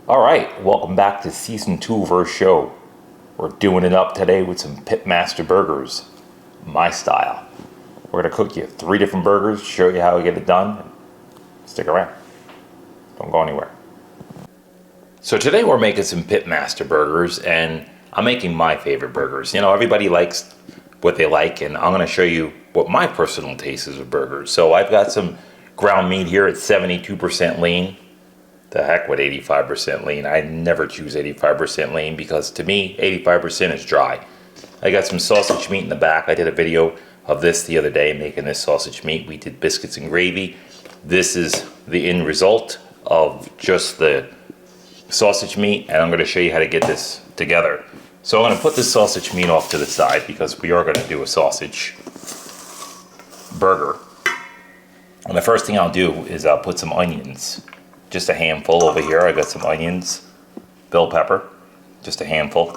Alright, welcome back to Season 2 of our show. We're doing it up today with some Pitmaster Burgers, my style. We're going to cook you 3 different burgers, show you how to get it done. Stick around. Don't go anywhere. So today we're making some Pitmaster Burgers, and I'm making my favorite burgers. You know, everybody likes what they like, and I'm going to show you what my personal taste is of burgers. So I've got some ground meat here at 72% lean. The heck with 85% lean. I never choose 85% lean because to me 85% is dry. I got some sausage meat in the back. I did a video of this the other day making this sausage meat. We did biscuits and gravy. This is the end result of just the sausage meat, and I'm going to show you how to get this together. So I'm going to put this sausage meat off to the side because we are going to do a sausage burger. And the first thing I'll do is I'll put some onions. Just a handful over here. I got some onions, bell pepper, just a handful,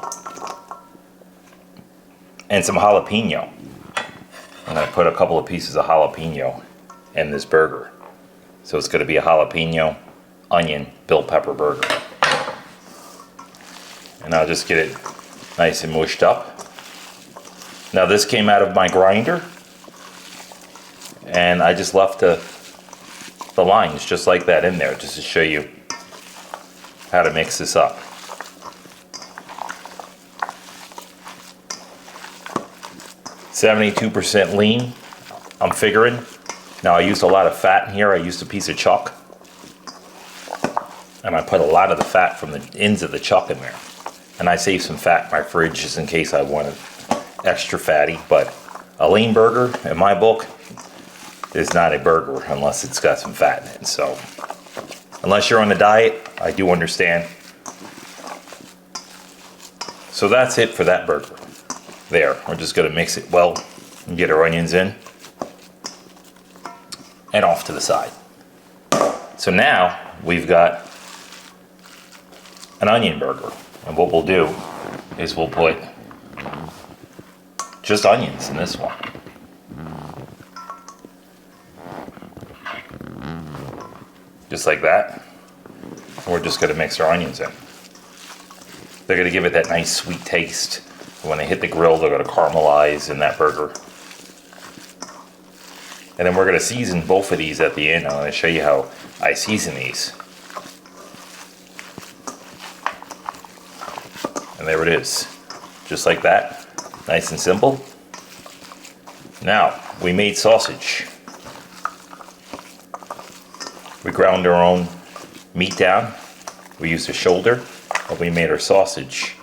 and some jalapeno. I'm going to put a couple of pieces of jalapeno in this burger. So it's going to be a jalapeno, onion, bell pepper burger. And I'll just get it nice and mushed up. Now this came out of my grinder, and I just left the lines just like that in there just to show you how to mix this up. %72% lean, I'm figuring. Now I used a lot of fat in here. I used a piece of chuck, and I put a lot of the fat from the ends of the chuck in there. And I saved some fat in my fridge just in case I wanted extra fatty. But a lean burger, in my book, is not a burger unless it's got some fat in it. So unless you're on a diet, I do understand. So that's it for that burger. There, we're just going to mix it well and get our onions in and off to the side. So now we've got an onion burger, and what we'll do is we'll put just onions in this one. Just like that. And we're just going to mix our onions in. They're going to give it that nice sweet taste. When they hit the grill, they're going to caramelize in that burger. And then we're going to season both of these at the end. I'm going to show you how I season these. And there it is. Just like that. Nice and simple. Now, we made sausage. We ground our own meat down. We used a shoulder, but we made our sausage.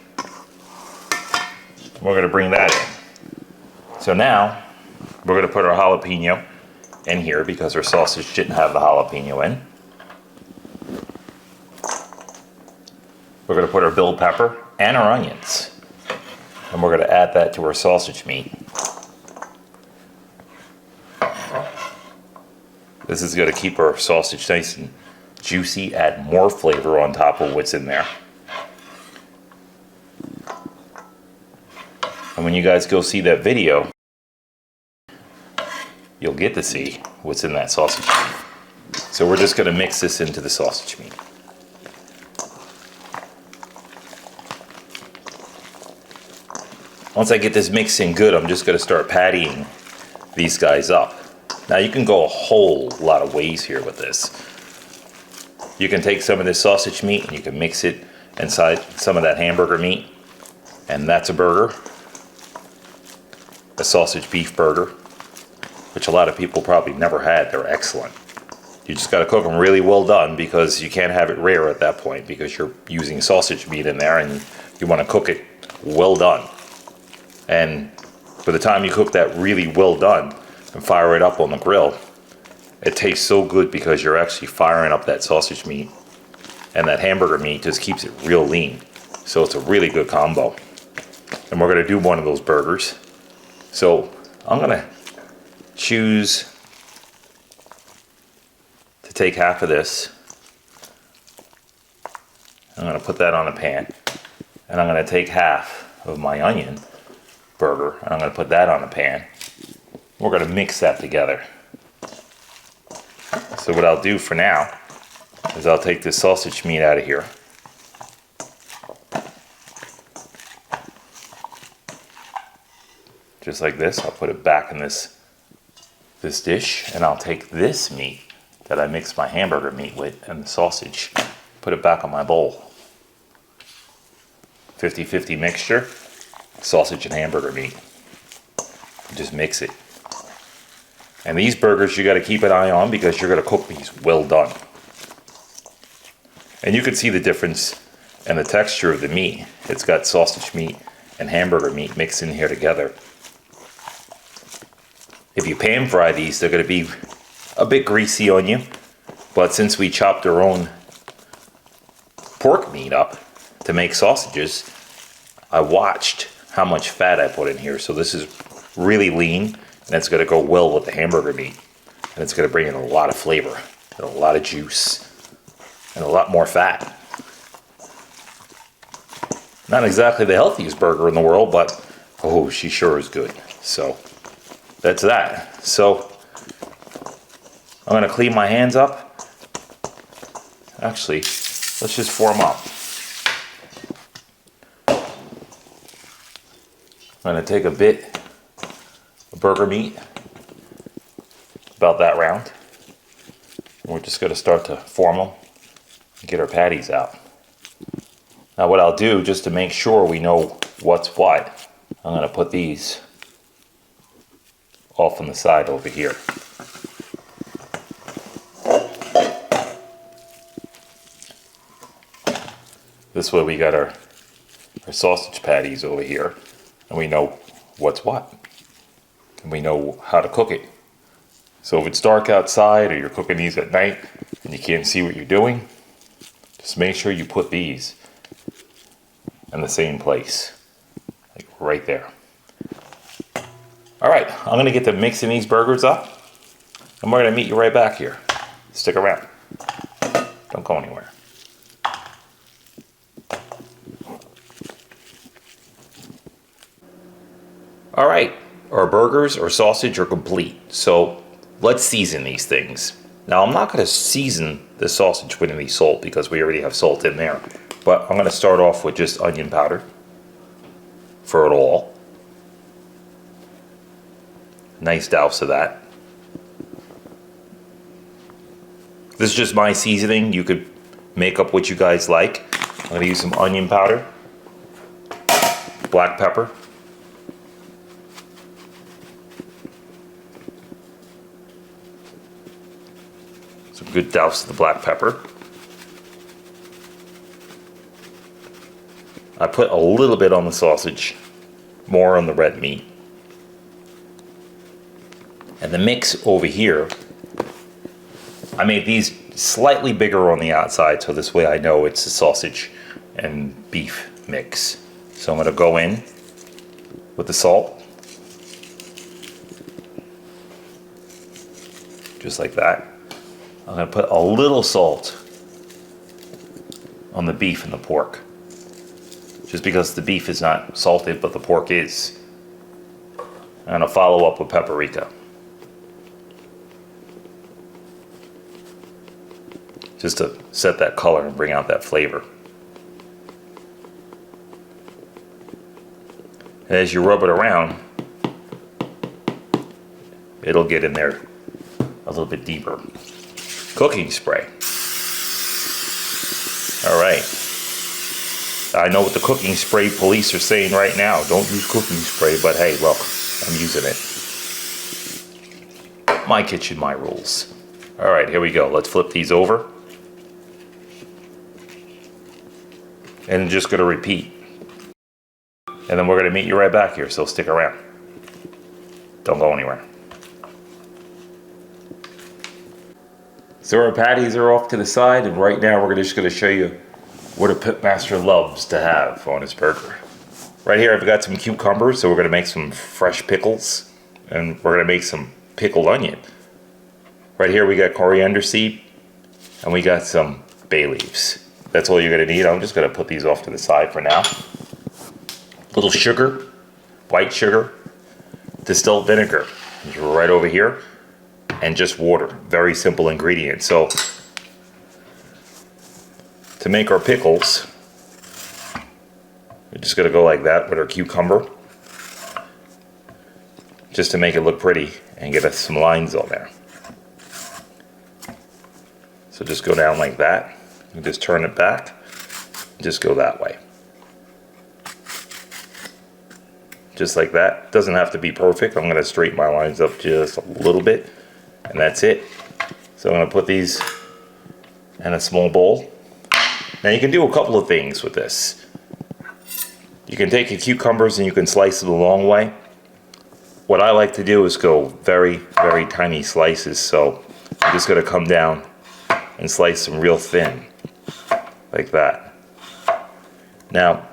We're going to bring that in. So now, we're going to put our jalapeno in here because our sausage didn't have the jalapeno in. We're going to put our bell pepper and our onions. And we're going to add that to our sausage meat. This is going to keep our sausage nice and juicy, add more flavor on top of what's in there. And when you guys go see that video, you'll get to see what's in that sausage meat. So we're just going to mix this into the sausage meat. Once I get this mixed in good, I'm just going to start pattying these guys up. Now you can go a whole lot of ways here with this. You can take some of this sausage meat and you can mix it inside some of that hamburger meat, and that's a burger. A sausage beef burger, which a lot of people probably never had. They're excellent. You just got to cook them really well done because you can't have it rare at that point because you're using sausage meat in there and you want to cook it well done. And by the time you cook that really well done and fire it up on the grill, it tastes so good because you're actually firing up that sausage meat, and that hamburger meat just keeps it real lean. So it's a really good combo. And we're going to do one of those burgers. So I'm going to choose to take half of this. I'm going to put that on a pan, and I'm going to take half of my onion burger, and I'm going to put that on a pan. We're going to mix that together. So what I'll do for now is I'll take this sausage meat out of here, just like this. I'll put it back in this dish, and I'll take this meat that I mixed my hamburger meat with and the sausage, put it back on my bowl. 50-50 mixture, sausage and hamburger meat. Just mix it. And these burgers you got to keep an eye on because you're going to cook these well done. And you can see the difference in the texture of the meat. It's got sausage meat and hamburger meat mixed in here together. If you pan fry these, they're going to be a bit greasy on you. But since we chopped our own pork meat up to make sausages, I watched how much fat I put in here. So this is really lean, and it's going to go well with the hamburger meat. And it's going to bring in a lot of flavor, and a lot of juice, and a lot more fat. Not exactly the healthiest burger in the world, but oh, she sure is good. So that's that. So I'm going to clean my hands up. Actually, let's just form up. I'm going to take a bit of burger meat, about that round. And we're just going to start to form them and get our patties out. Now what I'll do, just to make sure we know what's what, I'm going to put these off on the side over here. This way we got our sausage patties over here, and we know what's what, and we know how to cook it. So if it's dark outside or you're cooking these at night and you can't see what you're doing, just make sure you put these in the same place, like right there. All right, I'm gonna get to mixing these burgers up, and we're gonna meet you right back here. Stick around, don't go anywhere. All right, our burgers or sausage are complete. So let's season these things. Now I'm not gonna season the sausage with any salt because we already have salt in there. But I'm gonna start off with just onion powder for it all. Nice douse of that. This is just my seasoning. You could make up what you guys like. I'm gonna use some onion powder, black pepper, some good douse of the black pepper. I put a little bit on the sausage, more on the red meat. And the mix over here, I made these slightly bigger on the outside, so this way I know it's a sausage and beef mix. So I'm gonna go in with the salt, just like that. I'm gonna put a little salt on the beef and the pork, just because the beef is not salted, but the pork is. I'm gonna follow up with paprika. Just to set that color and bring out that flavor. And as you rub it around, it'll get in there a little bit deeper. Cooking spray. All right. I know what the cooking spray police are saying right now. Don't use cooking spray, but hey, look, I'm using it. My kitchen, my rules. All right, here we go. Let's flip these over. And I'm just gonna repeat. And then we're gonna meet you right back here, so stick around. Don't go anywhere. So our patties are off to the side, and right now we're just gonna show you what a Pitmaster loves to have on his burger. Right here I've got some cucumbers, so we're gonna make some fresh pickles, and we're gonna make some pickled onion. Right here we got coriander seed, and we got some bay leaves. That's all you're gonna need. I'm just gonna put these off to the side for now. Little sugar, white sugar, distilled vinegar, right over here, and just water. Very simple ingredient. So to make our pickles, we're just gonna go like that with our cucumber. just to make it look pretty and get us some lines on there. So just go down like that, and just turn it back, just go that way. Just like that. Doesn't have to be perfect. I'm going to straighten my lines up just a little bit, and that's it. So I'm going to put these in a small bowl. Now you can do a couple of things with this. You can take your cucumbers and you can slice it a long way. What I like to do is go very, very tiny slices. So I'm just going to come down and slice them real thin, like that. Now,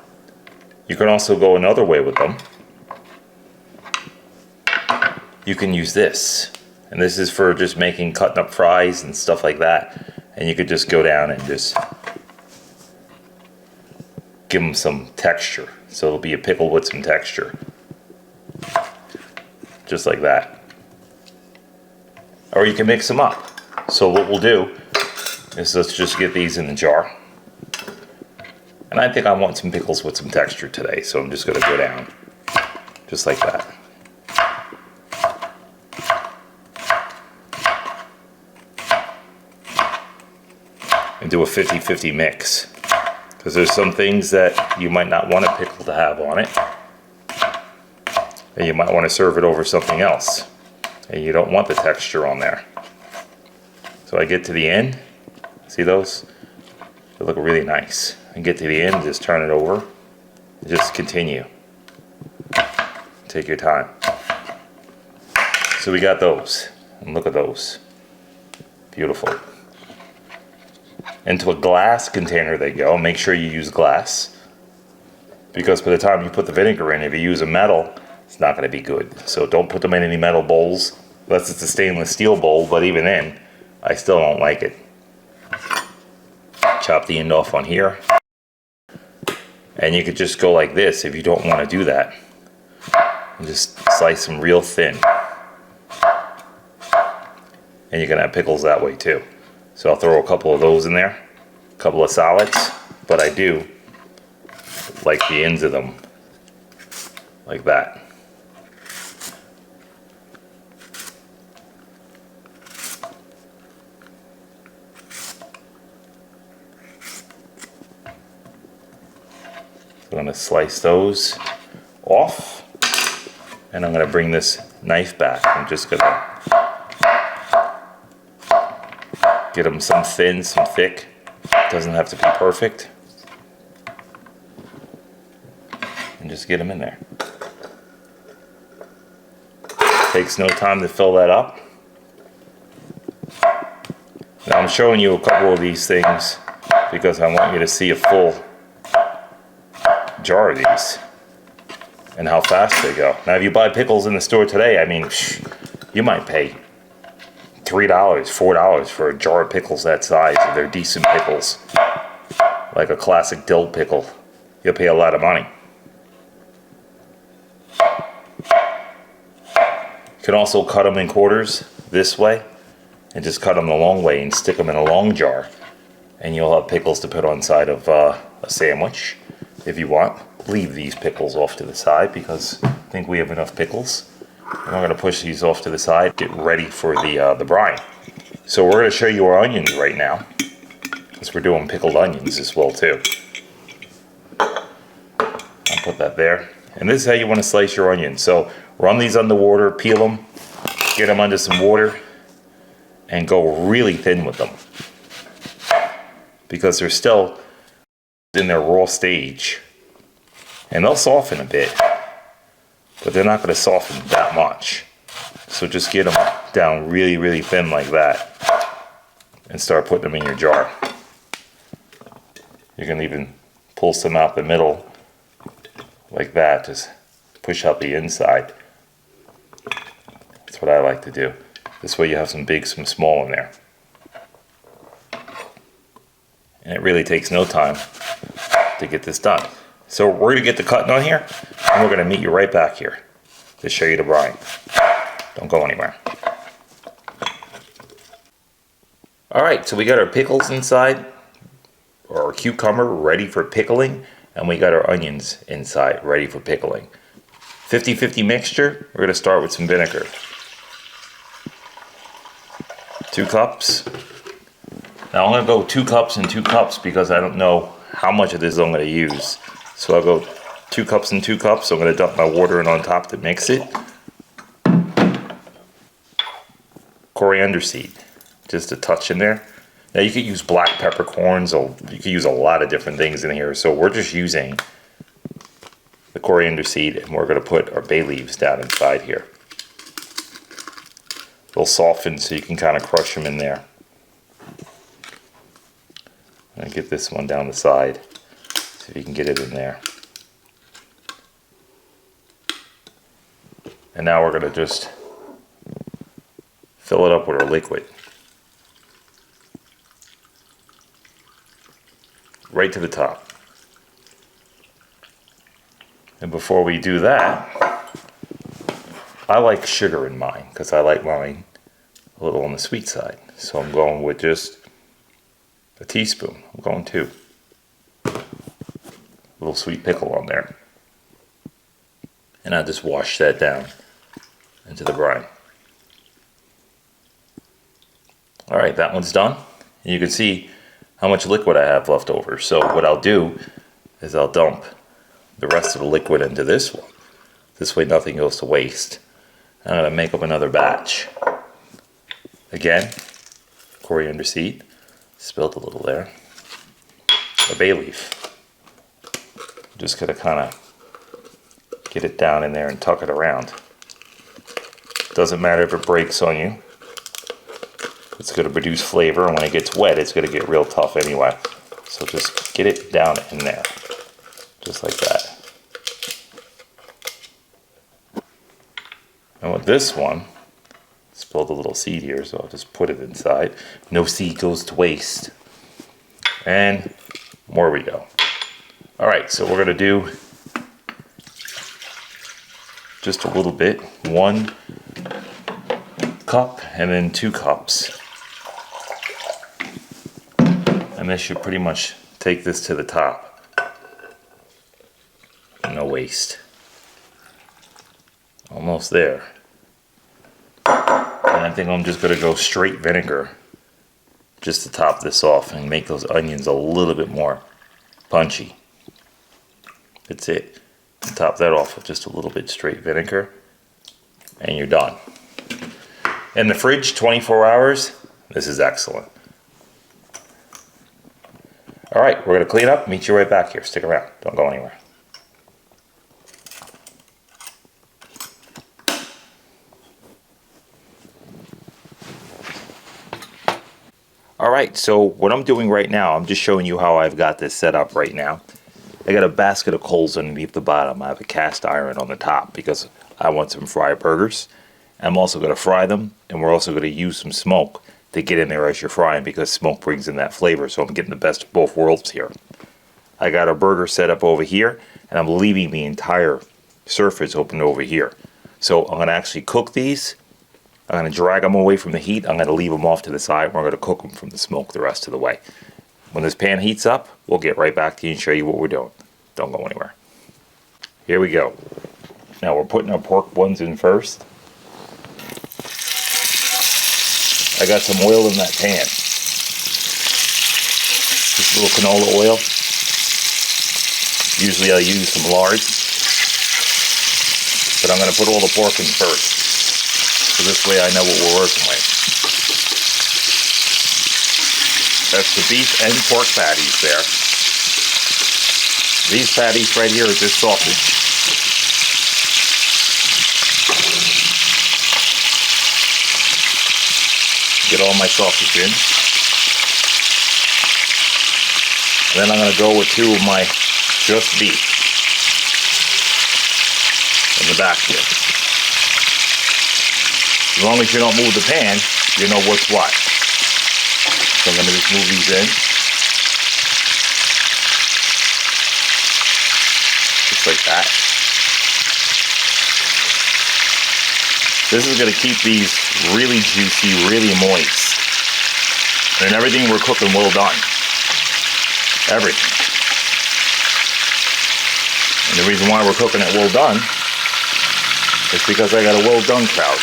you can also go another way with them. You can use this, and this is for just cutting up fries and stuff like that. And you could just go down and just give them some texture. So it'll be a pickle with some texture. Just like that. Or you can mix them up. So what we'll do is let's just get these in the jar. And I think I want some pickles with some texture today, so I'm just going to go down just like that. And do a 50-50 mix. Because there's some things that you might not want a pickle to have on it. And you might want to serve it over something else. And you don't want the texture on there. So I get to the end. See those? They look really nice. And get to the end, just turn it over. Just continue. Take your time. So we got those. And look at those. Beautiful. Into a glass container they go. Make sure you use glass. Because by the time you put the vinegar in, if you use a metal, it's not going to be good. So don't put them in any metal bowls. Unless it's a stainless steel bowl, but even then, I still don't like it. Chop the end off on here. And you could just go like this if you don't want to do that. And just slice them real thin. And you can have pickles that way too. So I'll throw a couple of those in there. A couple of solids. But I do like the ends of them like that. I'm going to slice those off, and I'm going to bring this knife back. I'm just going to get them some thin, some thick. Doesn't have to be perfect. And just get them in there. Takes no time to fill that up. Now I'm showing you a couple of these things because I want you to see a full jar of these and how fast they go. Now if you buy pickles in the store today, I mean, you might pay $3, $4 for a jar of pickles that size if they're decent pickles, like a classic dill pickle. You'll pay a lot of money. You can also cut them in quarters this way and just cut them the long way and stick them in a long jar, and you'll have pickles to put on side of a sandwich. If you want, leave these pickles off to the side because I think we have enough pickles. And we're going to push these off to the side, get ready for the brine. So we're going to show you our onions right now, because we're doing pickled onions as well too. I'll put that there. And this is how you want to slice your onions. So run these underwater, peel them, get them under some water, and go really thin with them. Because they're still in their raw stage. And they'll soften a bit, but they're not going to soften that much. So just get them down really, really thin like that and start putting them in your jar. You can even pull some out the middle like that, just push out the inside. That's what I like to do. This way you have some big, some small in there. And it really takes no time to get this done. So we're going to get the cutting on here, and we're going to meet you right back here to show you the brine. Don't go anywhere. Alright, so we got our pickles inside, or our cucumber ready for pickling, and we got our onions inside ready for pickling. 50-50 mixture, we're gonna start with some vinegar. 2 cups. Now I'm gonna go 2 cups and 2 cups because I don't know how much of this I'm gonna use. So I'll go 2 cups and 2 cups. So I'm gonna dump my water in on top to mix it. Coriander seed, just a touch in there. Now you could use black peppercorns, or you could use a lot of different things in here. So we're just using the coriander seed, and we're gonna put our bay leaves down inside here. They'll soften so you can kind of crush them in there. And get this one down the side, see if you can get it in there. And now we're gonna just fill it up with our liquid. Right to the top. And before we do that, I like sugar in mine because I like mine a little on the sweet side. So I'm going with just a teaspoon. I'm going 2. A little sweet pickle on there. And I just wash that down into the brine. Alright, that one's done. And you can see how much liquid I have left over. So what I'll do is I'll dump the rest of the liquid into this one. This way nothing goes to waste. I'm going to make up another batch. Again, coriander seed. Spilled a little there. A bay leaf. I'm just going to kind of get it down in there and tuck it around. Doesn't matter if it breaks on you. It's going to produce flavor, and when it gets wet, it's going to get real tough anyway. So just get it down in there, just like that. And with this one, spilled a little seed here, so I'll just put it inside. No seed goes to waste. And more we go. All right, so we're going to do just a little bit. 1 cup and then 2 cups. And this should pretty much take this to the top. No waste. Almost there. And I think I'm just going to go straight vinegar just to top this off and make those onions a little bit more punchy. That's it. Top that off with just a little bit straight vinegar and you're done. In the fridge, 24 hours, this is excellent. All right, we're going to clean up, meet you right back here. Stick around, don't go anywhere. All right, so what I'm doing right now, I'm just showing you how I've got this set up right now. I got a basket of coals underneath the bottom. I have a cast iron on the top because I want some fried burgers. I'm also going to fry them, and we're also going to use some smoke to get in there as you're frying because smoke brings in that flavor, so I'm getting the best of both worlds here. I got a burger set up over here, and I'm leaving the entire surface open over here. So I'm going to actually cook these. I'm going to drag them away from the heat. I'm going to leave them off to the side, and we're going to cook them from the smoke the rest of the way. When this pan heats up, we'll get right back to you and show you what we're doing. Don't go anywhere. Here we go. Now we're putting our pork buns in first. I got some oil in that pan. Just a little canola oil. Usually I use some lard. But I'm going to put all the pork in first. So this way I know what we're working with. That's the beef and pork patties there. These patties right here are just sausage. Get all my sausage in. And then I'm going to go with 2 of my just beef in the back here. As long as you don't move the pan, you know what's what. So I'm going to just move these in. Just like that. This is going to keep these really juicy, really moist. And everything we're cooking well done. Everything. And the reason why we're cooking it well done It's because I got a well done crowd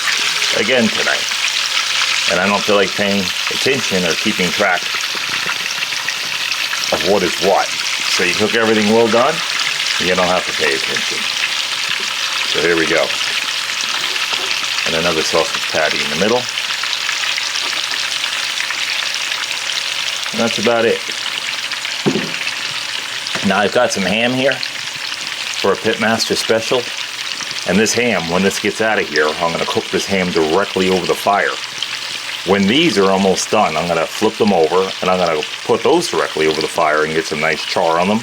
again tonight. And I don't feel like paying attention or keeping track of what is what. So you cook everything well done, and you don't have to pay attention. So here we go. And another sausage patty in the middle. And that's about it. Now I've got some ham here for a Pitmaster special. And this ham, when this gets out of here, I'm going to cook this ham directly over the fire. When these are almost done, I'm going to flip them over and I'm going to put those directly over the fire and get some nice char on them.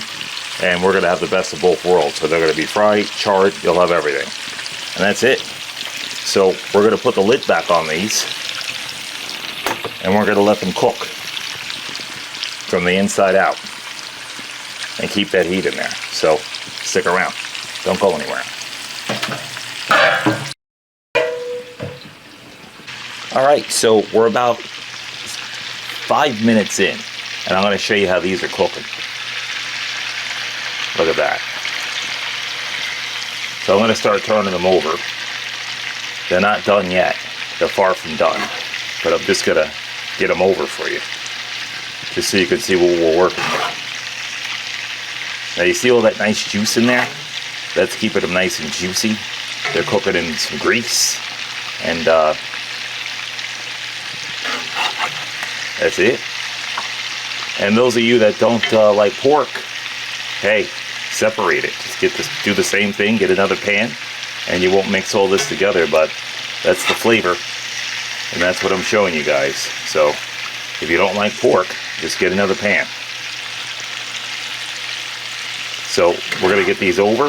And we're going to have the best of both worlds. So they're going to be fried, charred, you'll have everything. And that's it. So we're going to put the lid back on these and we're going to let them cook from the inside out and keep that heat in there. So stick around. Don't go anywhere. Alright, so we're about 5 minutes in, and I'm going to show you how these are cooking. Look at that. So I'm going to start turning them over. They're not done yet. They're far from done. But I'm just going to get them over for you, just so you can see what we're working with. Now you see all that nice juice in there? That's keeping them nice and juicy. They're cooking in some grease, and that's it. And those of you that don't like pork, hey, separate it. Just get this, do the same thing, get another pan, and you won't mix all this together, but that's the flavor, and that's what I'm showing you guys. So if you don't like pork, just get another pan. So we're gonna get these over,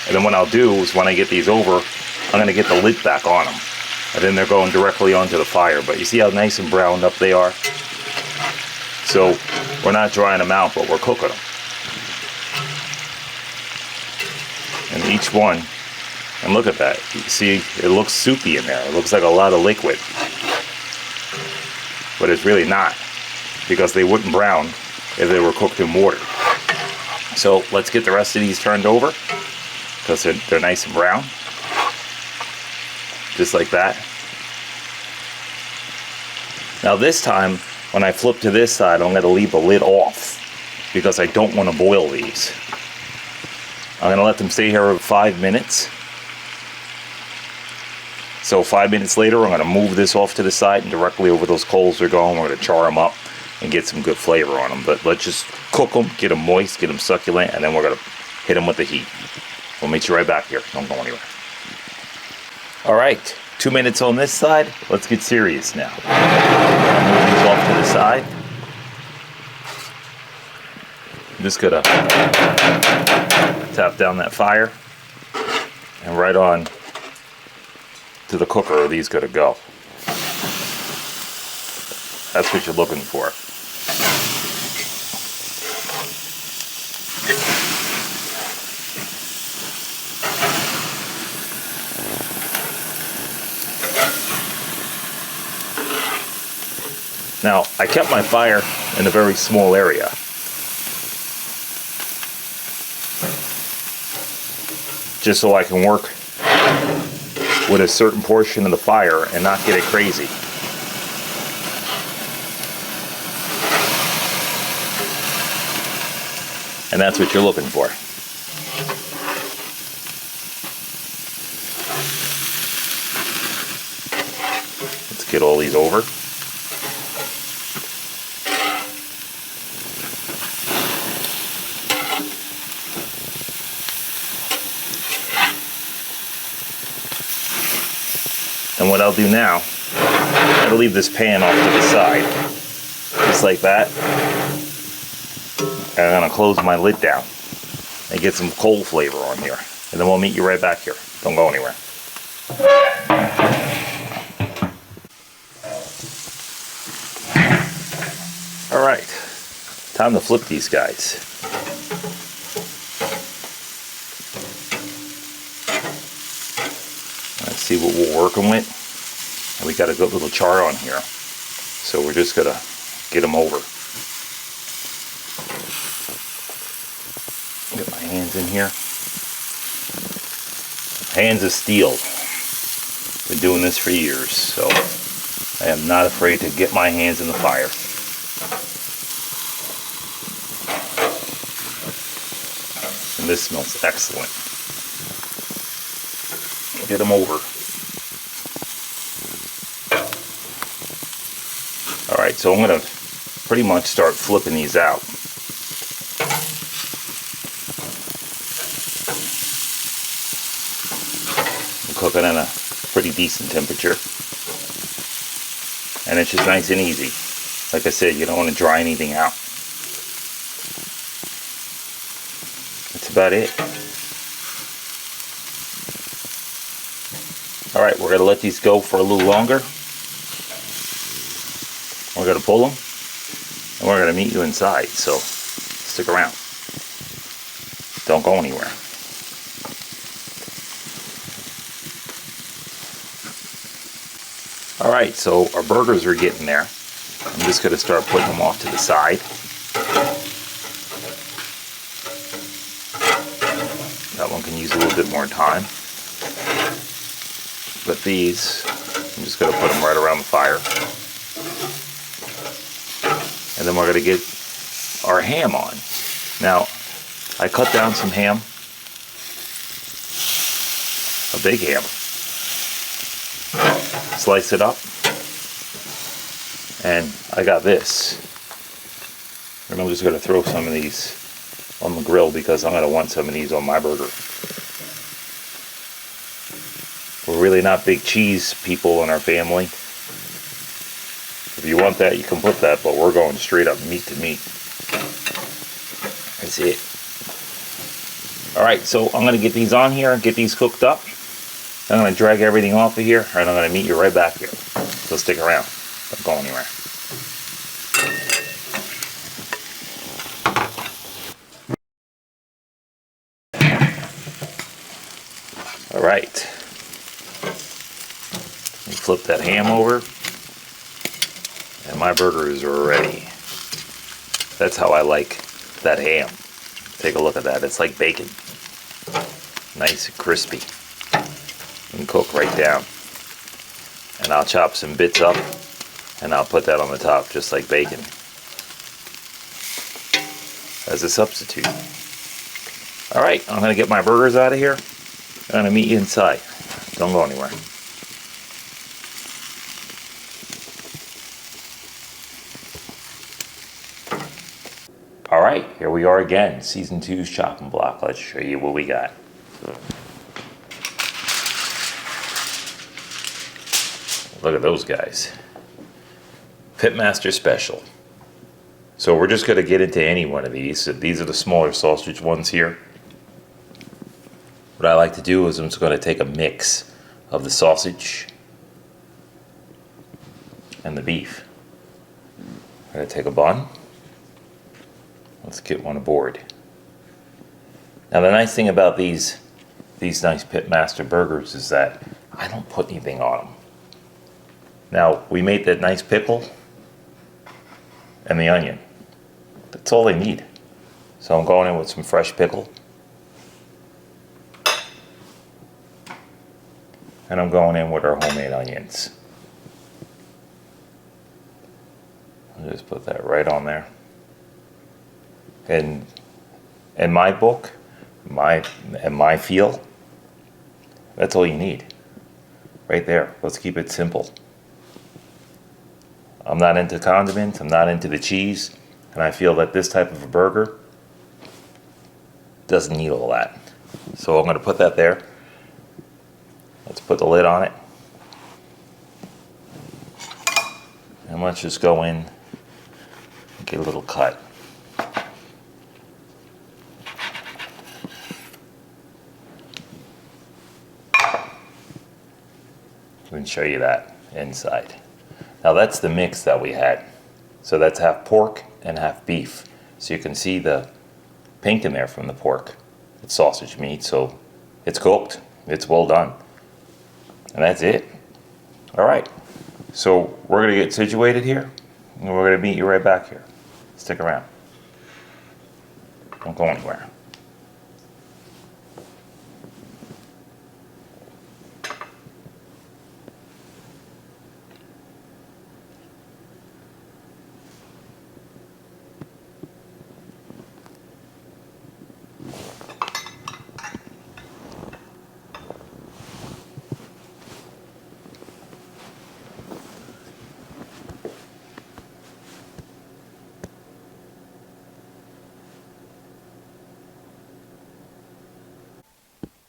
and then what I'll do is when I get these over, I'm gonna get the lid back on them. And then they're going directly onto the fire. But you see how nice and browned up they are? So we're not drying them out, but we're cooking them. And each one, and look at that. You see, it looks soupy in there. It looks like a lot of liquid. But it's really not, because they wouldn't brown if they were cooked in water. So let's get the rest of these turned over, because they're nice and brown. Just like that. Now this time, when I flip to this side, I'm going to leave the lid off because I don't want to boil these. I'm going to let them stay here for 5 minutes. So 5 minutes later, I'm going to move this off to the side, and directly over those coals they're going, we're going to char them up and get some good flavor on them. But let's just cook them, get them moist, get them succulent, and then we're going to hit them with the heat. We'll meet you right back here. Don't go anywhere. Alright, 2 minutes on this side. Let's get serious now. Move these off to the side. I'm just gonna tap down that fire and right on to the cooker are these gonna go. That's what you're looking for. Now, I kept my fire in a very small area. Just so I can work with a certain portion of the fire and not get it crazy. And that's what you're looking for. Let's get all these over. And what I'll do now, I'll leave this pan off to the side, just like that. And I'm going to close my lid down and get some coal flavor on here. And then we'll meet you right back here. Don't go anywhere. Alright, time to flip these guys. Let's see what we're working with. And we got a good little char on here. So we're just going to get them over. Get my hands in here. Hands of steel. Been doing this for years, so I am not afraid to get my hands in the fire. And this smells excellent. Get them over. Alright, so I'm going to pretty much start flipping these out. I'm cooking at a pretty decent temperature. And it's just nice and easy. Like I said, you don't want to dry anything out. That's about it. Alright, we're going to let these go for a little longer. We're going to pull them. And we're going to meet you inside. So, stick around. Don't go anywhere. Alright, so our burgers are getting there. I'm just going to start putting them off to the side. That one can use a little bit more time. But these, I'm just going to put them right around the fire. And then we're going to get our ham on. Now, I cut down some ham. A big ham. Slice it up. And I got this. And I'm just going to throw some of these on the grill because I'm going to want some of these on my burger. We're really not big cheese people in our family. If you want that, you can put that, but we're going straight up meat to meat. That's it. Alright, so I'm going to get these on here and get these cooked up. I'm going to drag everything off of here, and I'm going to meet you right back here. So stick around. Don't go anywhere. Alright. Flip that ham over. And my burgers are ready. That's how I like that ham. Take a look at that. It's like bacon. Nice and crispy. And cook right down. And I'll chop some bits up and I'll put that on the top just like bacon as a substitute. Alright, I'm going to get my burgers out of here. I'm going to meet you inside. Don't go anywhere. Alright, here we are again. Season 2's chopping block. Let's show you what we got. Look at those guys. Pitmaster Special. So we're just going to get into any one of these. So these are the smaller sausage ones here. What I like to do is I'm just going to take a mix of the sausage and the beef. I'm going to take a bun. Let's get one aboard. Now the nice thing about these nice Pitmaster burgers is that I don't put anything on them. Now we made that nice pickle and the onion. That's all they need. So I'm going in with some fresh pickle. And I'm going in with our homemade onions. I'll just put that right on there. And in my book, my feel, that's all you need. Right there. Let's keep it simple. I'm not into condiments, I'm not into the cheese, and I feel that this type of a burger doesn't need all that. So I'm going to put that there. Let's put the lid on it. And let's just go in and get a little cut. We can show you that inside. Now that's the mix that we had. So that's half pork and half beef. So you can see the pink in there from the pork. It's sausage meat, so it's cooked. It's well done. And that's it. All right. So we're going to get situated here, and we're going to meet you right back here. Stick around. Don't go anywhere.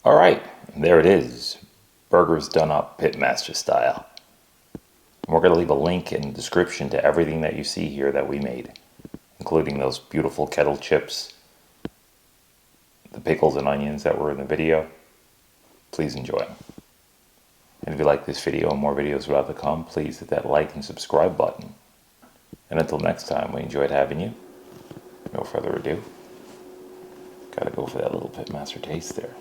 All right, there it is. Burgers done up Pitmaster style. We're going to leave a link in the description to everything that you see here that we made, including those beautiful kettle chips, the pickles and onions that were in the video. Please enjoy. And if you like this video and more videos are about to come, please hit that like and subscribe button. And until next time, we enjoyed having you. No further ado. Gotta go for that little Pitmaster taste there.